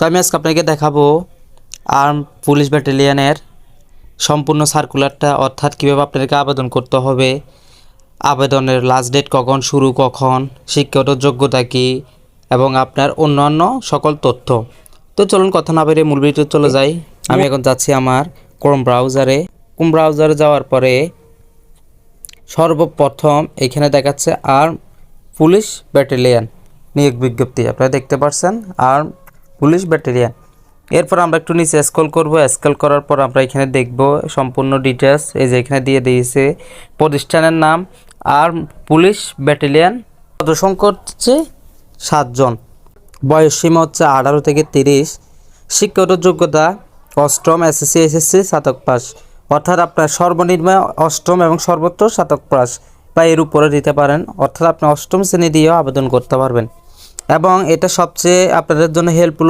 তো আমি আজকে আপনাকে দেখাবো আর্ম পুলিশ ব্যাটালিয়নের সম্পূর্ণ সার্কুলারটা, অর্থাৎ কীভাবে আপনাদেরকে আবেদন করতে হবে, আবেদনের লাস্ট ডেট কখন, শুরু কখন, শিক্ষাগত যোগ্যতা কী এবং আপনার অন্যান্য সকল তথ্য। তো চলুন কথা না বেরিয়ে মূল ভিডিওতে চলে যাই। আমি এখন যাচ্ছি আমার ক্রোম ব্রাউজারে যাওয়ার পরে সর্বপ্রথম এখানে দেখাচ্ছে আর্ম পুলিশ ব্যাটালিয়ন নিয়োগ বিজ্ঞপ্তি, আপনারা দেখতে পাচ্ছেন আর্ম পুলিশ ব্যাটালিয়ন। এরপর আমরা একটু নিচে স্ক্রল করব। স্ক্রল করার পর আমরা এখানে দেখব সম্পূর্ণ ডিটেলস। এই যে এখানে দিয়ে দিয়েছে প্রতিষ্ঠানের নাম আর্ম পুলিশ ব্যাটালিয়ন, পদসংখ্যা হচ্ছে 7 জন, বয়স সীমা হচ্ছে 18 থেকে 30, শিক্ষাগত যোগ্যতা অষ্টম, এসএসসি স্নাতক পাস, অর্থাৎ আপনার সর্বনিম্ন অষ্টম এবং সর্বোচ্চ স্নাতক পাস বা এর উপরে দিতে পারেন, অর্থাৎ আপনি অষ্টম শ্রেণী দিয়েও আবেদন করতে পারবেন। এবং এটা সবচেয়ে আপনাদের জন্য হেল্পফুল